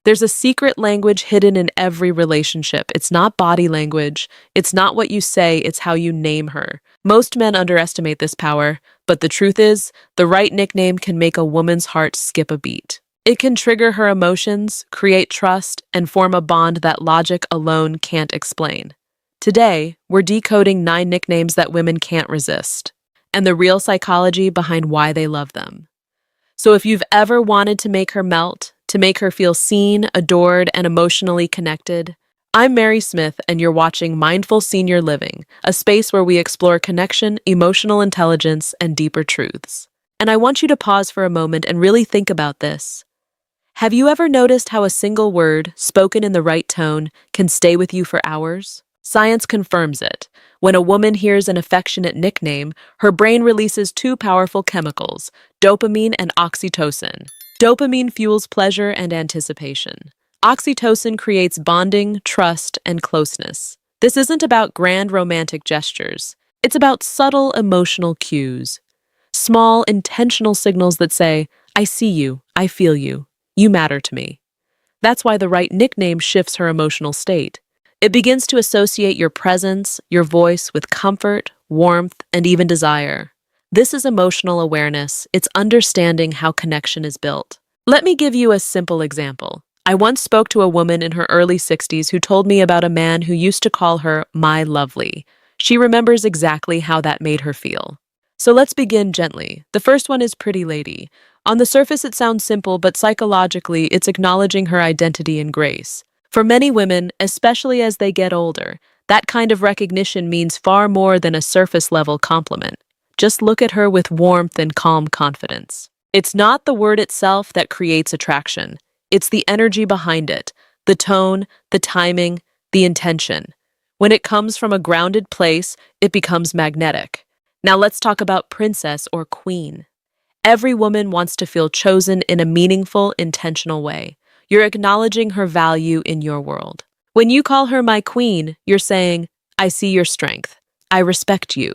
There's a secret language hidden in every relationship. It's not body language. It's not what you say, it's how you name her. Most men underestimate this power, but the truth is, the right nickname can make a woman's heart skip a beat. It can trigger her emotions, create trust, and form a bond that logic alone can't explain. Today, we're decoding 9 nicknames that women can't resist, and the real psychology behind why they love them. So if you've ever wanted to make her melt, to make her feel seen, adored, and emotionally connected, I'm Mary Smith, and you're watching Mindful Senior Living, a space where we explore connection, emotional intelligence, and deeper truths. And I want you to pause for a moment and really think about this. Have you ever noticed how a single word, spoken in the right tone, can stay with you for hours? Science confirms it. When a woman hears an affectionate nickname, her brain releases 2 powerful chemicals, dopamine and oxytocin. Dopamine fuels pleasure and anticipation. Oxytocin creates bonding, trust, and closeness. This isn't about grand romantic gestures. It's about subtle emotional cues. Small, intentional signals that say, I see you, I feel you, you matter to me. That's why the right nickname shifts her emotional state. It begins to associate your presence, your voice with comfort, warmth, and even desire. This is emotional awareness. It's understanding how connection is built. Let me give you a simple example. I once spoke to a woman in her early 60s who told me about a man who used to call her my lovely. She remembers exactly how that made her feel. So let's begin gently. The first one is pretty lady. On the surface, it sounds simple, but psychologically, it's acknowledging her identity and grace. For many women, especially as they get older, that kind of recognition means far more than a surface-level compliment. Just look at her with warmth and calm confidence. It's not the word itself that creates attraction. It's the energy behind it, the tone, the timing, the intention. When it comes from a grounded place, it becomes magnetic. Now let's talk about princess or queen. Every woman wants to feel chosen in a meaningful, intentional way. You're acknowledging her value in your world. When you call her my queen, you're saying, I see your strength. I respect you.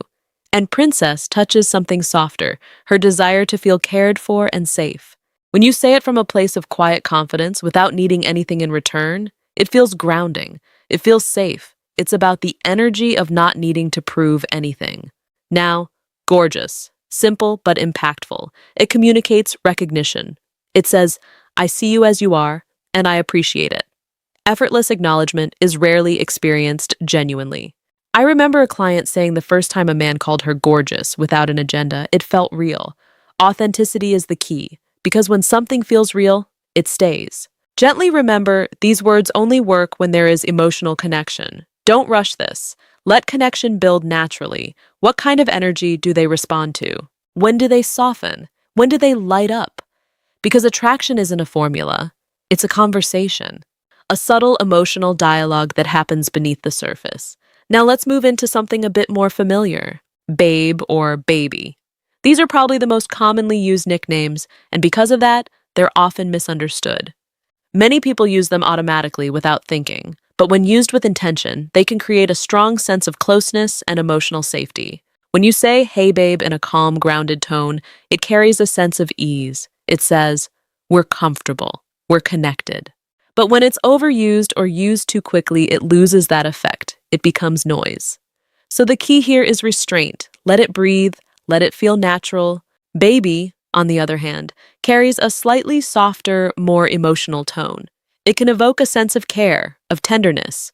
And princess touches something softer, her desire to feel cared for and safe. When you say it from a place of quiet confidence without needing anything in return, it feels grounding. It feels safe. It's about the energy of not needing to prove anything. Now, gorgeous, simple but impactful. It communicates recognition. It says, I see you as you are, and I appreciate it. Effortless acknowledgement is rarely experienced genuinely. I remember a client saying the first time a man called her gorgeous without an agenda, it felt real. Authenticity is the key, because when something feels real, it stays. Gently remember, these words only work when there is emotional connection. Don't rush this. Let connection build naturally. What kind of energy do they respond to? When do they soften? When do they light up? Because attraction isn't a formula, it's a conversation, a subtle emotional dialogue that happens beneath the surface. Now let's move into something a bit more familiar, babe or baby. These are probably the most commonly used nicknames, and because of that, they're often misunderstood. Many people use them automatically without thinking, but when used with intention, they can create a strong sense of closeness and emotional safety. When you say, hey babe, in a calm, grounded tone, it carries a sense of ease. It says, we're comfortable, we're connected. But when it's overused or used too quickly, it loses that effect. It becomes noise. So the key here is restraint. Let it breathe, let it feel natural. Baby, on the other hand, carries a slightly softer, more emotional tone. It can evoke a sense of care, of tenderness.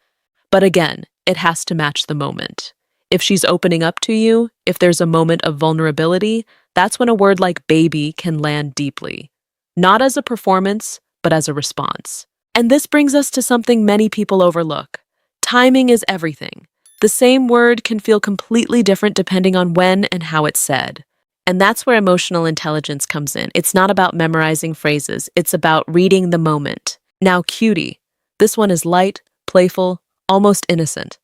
But again, it has to match the moment. If she's opening up to you, if there's a moment of vulnerability, that's when a word like baby can land deeply. Not as a performance, but as a response. And this brings us to something many people overlook. Timing is everything. The same word can feel completely different depending on when and how it's said. And that's where emotional intelligence comes in. It's not about memorizing phrases, it's about reading the moment. Now, cutie. This one is light, playful, almost innocent.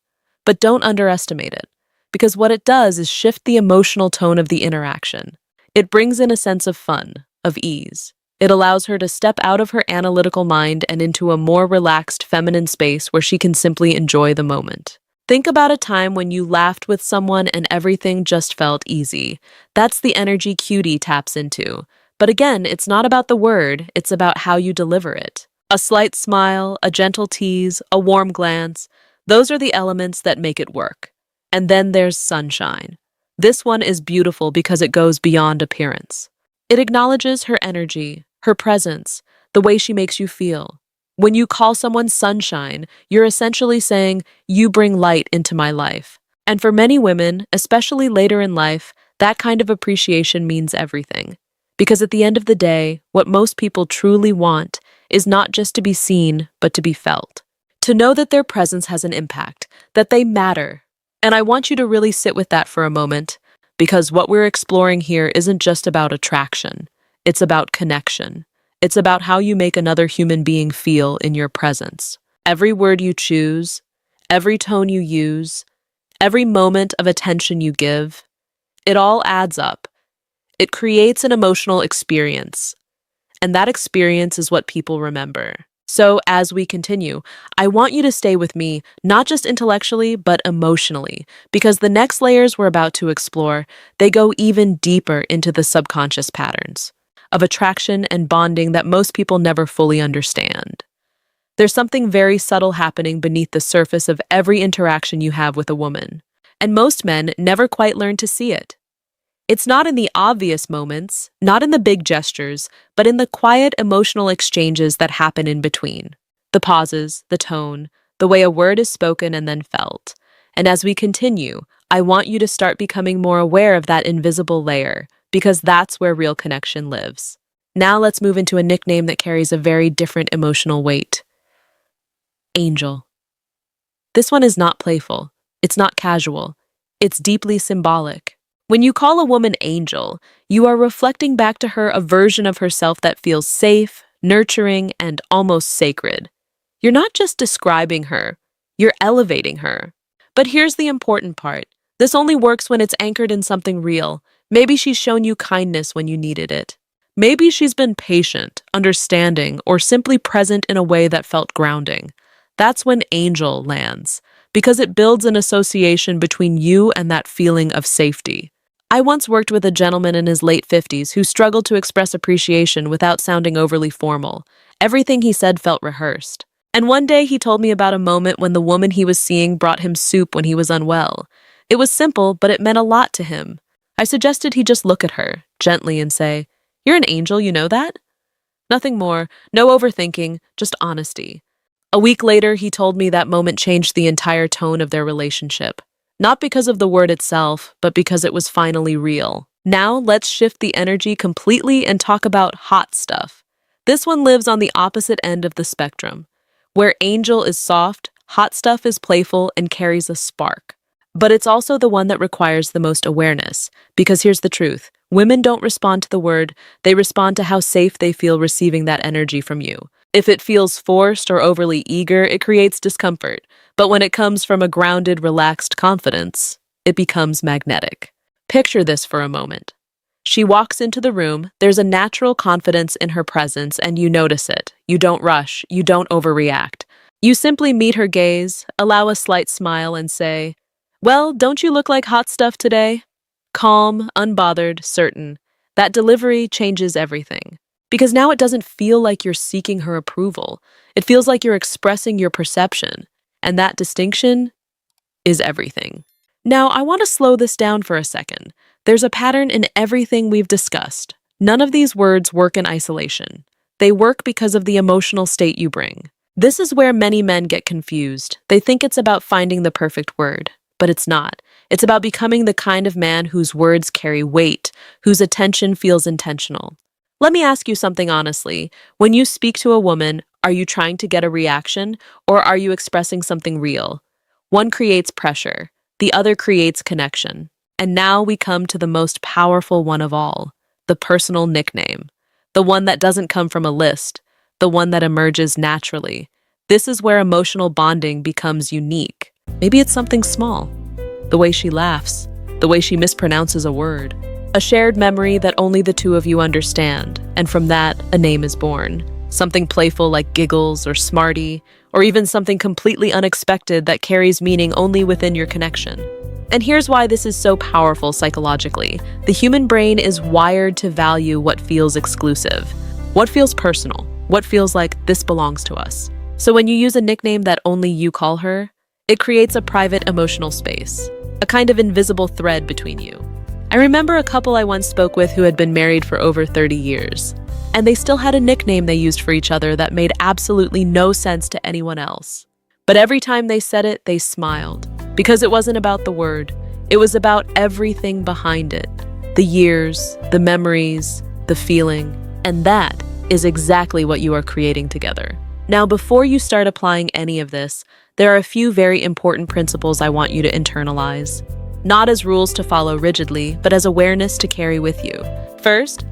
But don't underestimate it, because what it does is shift the emotional tone of the interaction. It brings in a sense of fun, of ease. It allows her to step out of her analytical mind and into a more relaxed feminine space where she can simply enjoy the moment. Think about a time when you laughed with someone and everything just felt easy. That's the energy cutie taps into. But again, it's not about the word, it's about how you deliver it. A slight smile, a gentle tease, a warm glance, those are the elements that make it work. And then there's sunshine. This one is beautiful because it goes beyond appearance. It acknowledges her energy, her presence, the way she makes you feel. When you call someone sunshine, you're essentially saying, "You bring light into my life." And for many women, especially later in life, that kind of appreciation means everything. Because at the end of the day, what most people truly want is not just to be seen, but to be felt. To know that their presence has an impact, that they matter. And I want you to really sit with that for a moment, because what we're exploring here isn't just about attraction. It's about connection. It's about how you make another human being feel in your presence. Every word you choose, every tone you use, every moment of attention you give, it all adds up. It creates an emotional experience, and that experience is what people remember. So as we continue, I want you to stay with me, not just intellectually, but emotionally, because the next layers we're about to explore, they go even deeper into the subconscious patterns of attraction and bonding that most people never fully understand. There's something very subtle happening beneath the surface of every interaction you have with a woman, and most men never quite learn to see it. It's not in the obvious moments, not in the big gestures, but in the quiet emotional exchanges that happen in between. The pauses, the tone, the way a word is spoken and then felt. And as we continue, I want you to start becoming more aware of that invisible layer, because that's where real connection lives. Now let's move into a nickname that carries a very different emotional weight. Angel. This one is not playful. It's not casual. It's deeply symbolic. When you call a woman angel, you are reflecting back to her a version of herself that feels safe, nurturing, and almost sacred. You're not just describing her, you're elevating her. But here's the important part. This only works when it's anchored in something real. Maybe she's shown you kindness when you needed it. Maybe she's been patient, understanding, or simply present in a way that felt grounding. That's when angel lands, because it builds an association between you and that feeling of safety. I once worked with a gentleman in his late 50s who struggled to express appreciation without sounding overly formal. Everything he said felt rehearsed. And one day he told me about a moment when the woman he was seeing brought him soup when he was unwell. It was simple, but it meant a lot to him. I suggested he just look at her, gently, and say, "You're an angel, you know that?" Nothing more, no overthinking, just honesty. A week later, he told me that moment changed the entire tone of their relationship. Not because of the word itself, but because it was finally real. Now, let's shift the energy completely and talk about hot stuff. This one lives on the opposite end of the spectrum. Where angel is soft, hot stuff is playful and carries a spark. But it's also the one that requires the most awareness, because here's the truth. Women don't respond to the word, they respond to how safe they feel receiving that energy from you. If it feels forced or overly eager, it creates discomfort. But when it comes from a grounded, relaxed confidence, it becomes magnetic. Picture this for a moment. She walks into the room, there's a natural confidence in her presence, and you notice it. You don't rush, you don't overreact. You simply meet her gaze, allow a slight smile, and say, "Well, don't you look like hot stuff today?" Calm, unbothered, certain. That delivery changes everything. Because now it doesn't feel like you're seeking her approval. It feels like you're expressing your perception. And that distinction is everything. Now, I want to slow this down for a second. There's a pattern in everything we've discussed. None of these words work in isolation. They work because of the emotional state you bring. This is where many men get confused. They think it's about finding the perfect word, but it's not. It's about becoming the kind of man whose words carry weight, whose attention feels intentional. Let me ask you something honestly. When you speak to a woman, are you trying to get a reaction, or are you expressing something real? One creates pressure, the other creates connection. And now we come to the most powerful one of all, the personal nickname. The one that doesn't come from a list, the one that emerges naturally. This is where emotional bonding becomes unique. Maybe it's something small. The way she laughs, the way she mispronounces a word. A shared memory that only the two of you understand, and from that, a name is born. Something playful like giggles or smarty, or even something completely unexpected that carries meaning only within your connection. And here's why this is so powerful psychologically. The human brain is wired to value what feels exclusive, what feels personal, what feels like this belongs to us. So when you use a nickname that only you call her, it creates a private emotional space, a kind of invisible thread between you. I remember a couple I once spoke with who had been married for over 30 years, and they still had a nickname they used for each other that made absolutely no sense to anyone else. But every time they said it, they smiled, because it wasn't about the word, it was about everything behind it. The years, the memories, the feeling, and that is exactly what you are creating together. Now, before you start applying any of this, there are a few very important principles I want you to internalize. Not as rules to follow rigidly, but as awareness to carry with you. First,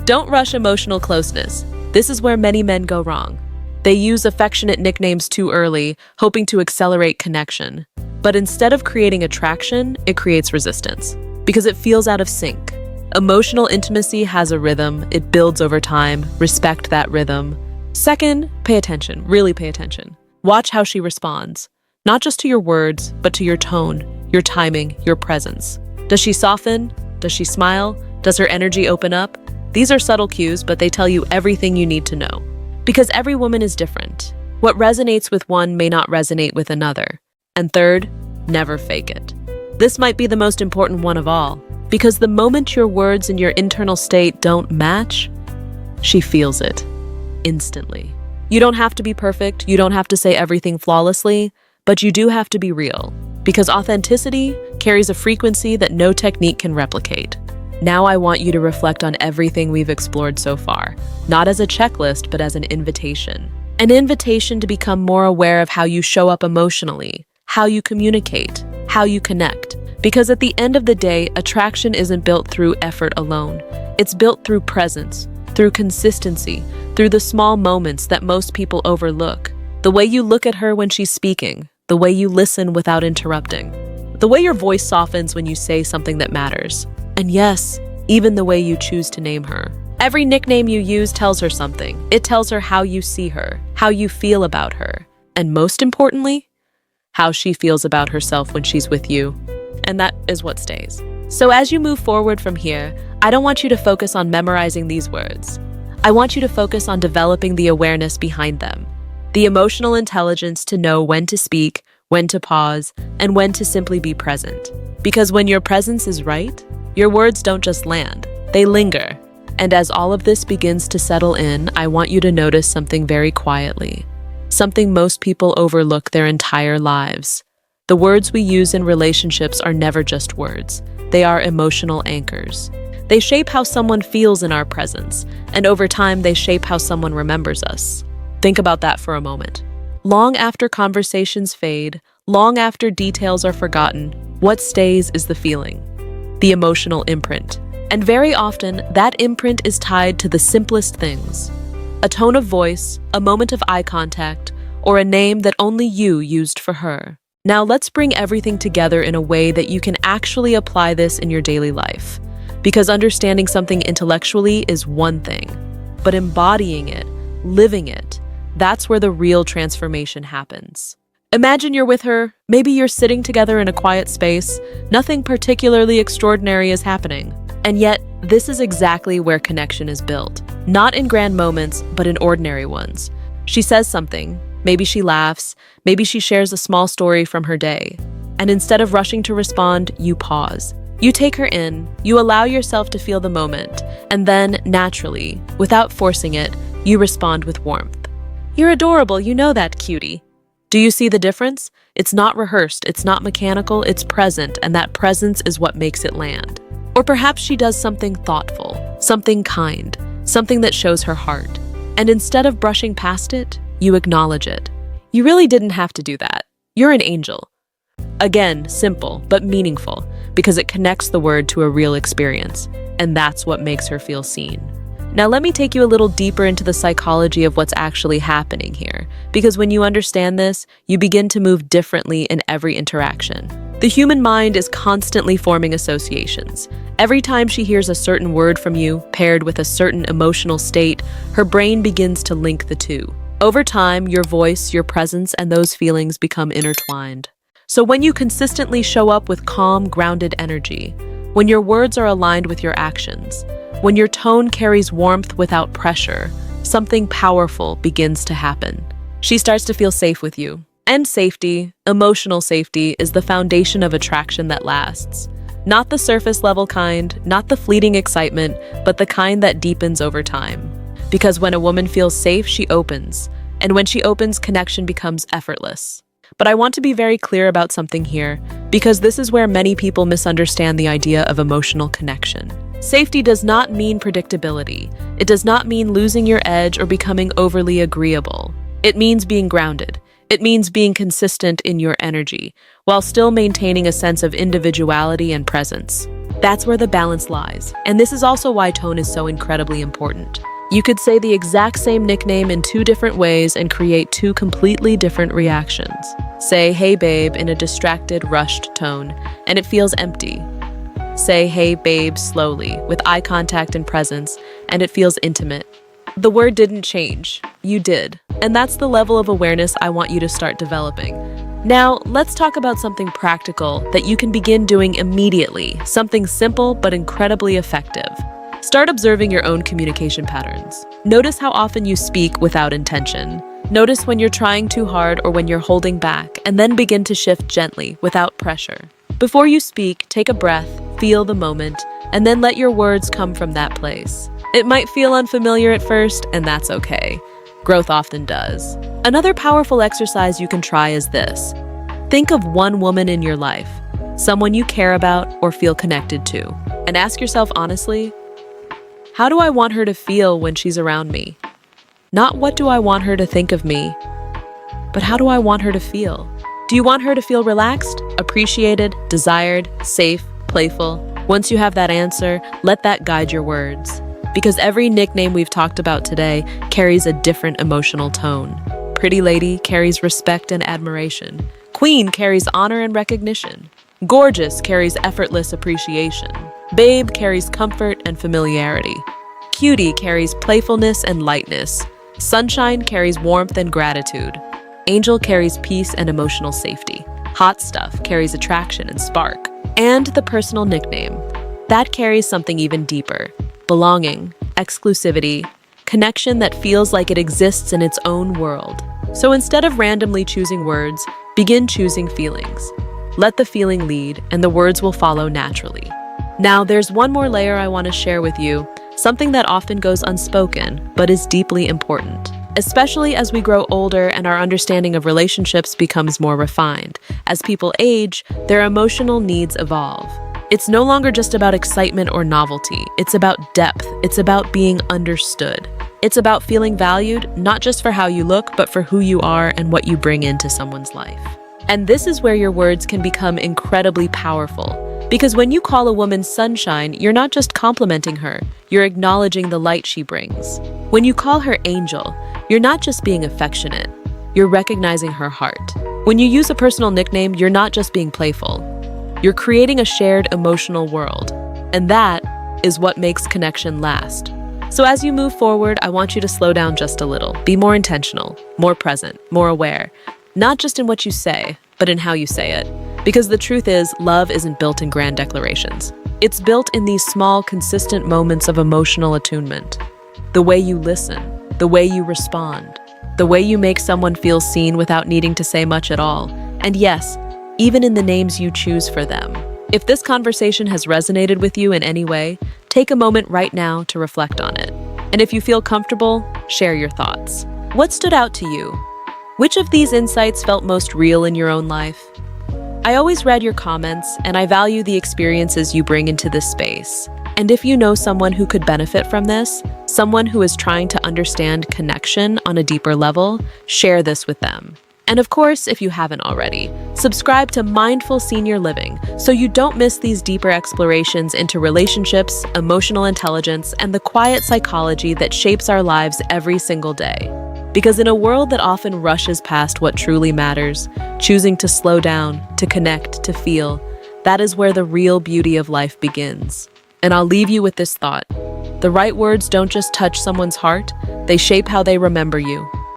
don't rush emotional closeness. This is where many men go wrong. They use affectionate nicknames too early, hoping to accelerate connection. But instead of creating attraction, it creates resistance, because it feels out of sync. Emotional intimacy has a rhythm, it builds over time, respect that rhythm. Second, pay attention, really pay attention. Watch how she responds, not just to your words, but to your tone, your timing, your presence. Does she soften? Does she smile? Does her energy open up? These are subtle cues, but they tell you everything you need to know. Because every woman is different. What resonates with one may not resonate with another. And third, never fake it. This might be the most important one of all, because the moment your words and your internal state don't match, she feels it instantly. You don't have to be perfect, you don't have to say everything flawlessly, but you do have to be real, because authenticity carries a frequency that no technique can replicate. Now I want you to reflect on everything we've explored so far, not as a checklist, but as an invitation. An invitation to become more aware of how you show up emotionally, how you communicate, how you connect. Because at the end of the day, attraction isn't built through effort alone. It's built through presence, through consistency, through the small moments that most people overlook. The way you look at her when she's speaking, the way you listen without interrupting, the way your voice softens when you say something that matters. And yes, even the way you choose to name her. Every nickname you use tells her something. It tells her how you see her, how you feel about her, and most importantly, how she feels about herself when she's with you. And that is what stays. So as you move forward from here, I don't want you to focus on memorizing these words. I want you to focus on developing the awareness behind them, the emotional intelligence to know when to speak, when to pause, and when to simply be present. Because when your presence is right, your words don't just land, they linger. And as all of this begins to settle in, I want you to notice something very quietly, something most people overlook their entire lives. The words we use in relationships are never just words. They are emotional anchors. They shape how someone feels in our presence, and over time they shape how someone remembers us. Think about that for a moment. Long after conversations fade, long after details are forgotten, what stays is the feeling, the emotional imprint. And very often, that imprint is tied to the simplest things. A tone of voice, a moment of eye contact, or a name that only you used for her. Now let's bring everything together in a way that you can actually apply this in your daily life. Because understanding something intellectually is one thing, but embodying it, living it, that's where the real transformation happens. Imagine you're with her, maybe you're sitting together in a quiet space, nothing particularly extraordinary is happening. And yet, this is exactly where connection is built. Not in grand moments, but in ordinary ones. She says something, maybe she laughs, maybe she shares a small story from her day. And instead of rushing to respond, you pause. You take her in, you allow yourself to feel the moment, and then, naturally, without forcing it, you respond with warmth. You're adorable, you know that, cutie. Do you see the difference? It's not rehearsed, it's not mechanical, it's present, and that presence is what makes it land. Or perhaps she does something thoughtful, something kind, something that shows her heart. And instead of brushing past it, you acknowledge it. You really didn't have to do that. You're an angel. Again, simple, but meaningful, because it connects the word to a real experience, and that's what makes her feel seen. Now let me take you a little deeper into the psychology of what's actually happening here, because when you understand this, you begin to move differently in every interaction. The human mind is constantly forming associations. Every time she hears a certain word from you, paired with a certain emotional state, her brain begins to link the two. Over time, your voice, your presence, and those feelings become intertwined. So when you consistently show up with calm, grounded energy, when your words are aligned with your actions, when your tone carries warmth without pressure, something powerful begins to happen. She starts to feel safe with you. And safety, emotional safety, is the foundation of attraction that lasts. Not the surface level kind, not the fleeting excitement, but the kind that deepens over time. Because when a woman feels safe, she opens. And when she opens, connection becomes effortless. But I want to be very clear about something here, because this is where many people misunderstand the idea of emotional connection. Safety does not mean predictability. It does not mean losing your edge or becoming overly agreeable. It means being grounded. It means being consistent in your energy, while still maintaining a sense of individuality and presence. That's where the balance lies, and this is also why tone is so incredibly important. You could say the exact same nickname in two different ways and create two completely different reactions. Say, "Hey babe," in a distracted, rushed tone, and it feels empty. Say, "Hey babe," slowly, with eye contact and presence, and it feels intimate. The word didn't change. You did. And that's the level of awareness I want you to start developing. Now, let's talk about something practical that you can begin doing immediately, something simple but incredibly effective. Start observing your own communication patterns. Notice how often you speak without intention. Notice when you're trying too hard or when you're holding back, and then begin to shift gently, without pressure. Before you speak, take a breath, feel the moment, and then let your words come from that place. It might feel unfamiliar at first, and that's okay. Growth often does. Another powerful exercise you can try is this. Think of one woman in your life, someone you care about or feel connected to, and ask yourself honestly, how do I want her to feel when she's around me? Not what do I want her to think of me, but how do I want her to feel? Do you want her to feel relaxed, appreciated, desired, safe, playful? Once you have that answer, let that guide your words. Because every nickname we've talked about today carries a different emotional tone. Pretty lady carries respect and admiration. Queen carries honor and recognition. Gorgeous carries effortless appreciation. Babe carries comfort and familiarity. Cutie carries playfulness and lightness. Sunshine carries warmth and gratitude. Angel carries peace and emotional safety. Hot stuff carries attraction and spark. And the personal nickname, that carries something even deeper. Belonging, exclusivity, connection that feels like it exists in its own world. So instead of randomly choosing words, begin choosing feelings. Let the feeling lead, and the words will follow naturally. Now, there's one more layer I want to share with you, something that often goes unspoken, but is deeply important. Especially as we grow older and our understanding of relationships becomes more refined. As people age, their emotional needs evolve. It's no longer just about excitement or novelty. It's about depth. It's about being understood. It's about feeling valued, not just for how you look, but for who you are and what you bring into someone's life. And this is where your words can become incredibly powerful. Because when you call a woman sunshine, you're not just complimenting her, you're acknowledging the light she brings. When you call her angel, you're not just being affectionate, you're recognizing her heart. When you use a personal nickname, you're not just being playful. You're creating a shared emotional world, and that is what makes connection last. So as you move forward, I want you to slow down just a little. Be more intentional, more present, more aware, not just in what you say, but in how you say it. Because the truth is, love isn't built in grand declarations. It's built in these small, consistent moments of emotional attunement. The way you listen, the way you respond, the way you make someone feel seen without needing to say much at all. And yes, even in the names you choose for them. If this conversation has resonated with you in any way, take a moment right now to reflect on it. And if you feel comfortable, share your thoughts. What stood out to you? Which of these insights felt most real in your own life? I always read your comments, and I value the experiences you bring into this space. And if you know someone who could benefit from this, someone who is trying to understand connection on a deeper level, share this with them. And of course, if you haven't already, subscribe to Mindful Senior Living so you don't miss these deeper explorations into relationships, emotional intelligence, and the quiet psychology that shapes our lives every single day. Because in a world that often rushes past what truly matters, choosing to slow down, to connect, to feel, that is where the real beauty of life begins. And I'll leave you with this thought. The right words don't just touch someone's heart, they shape how they remember you.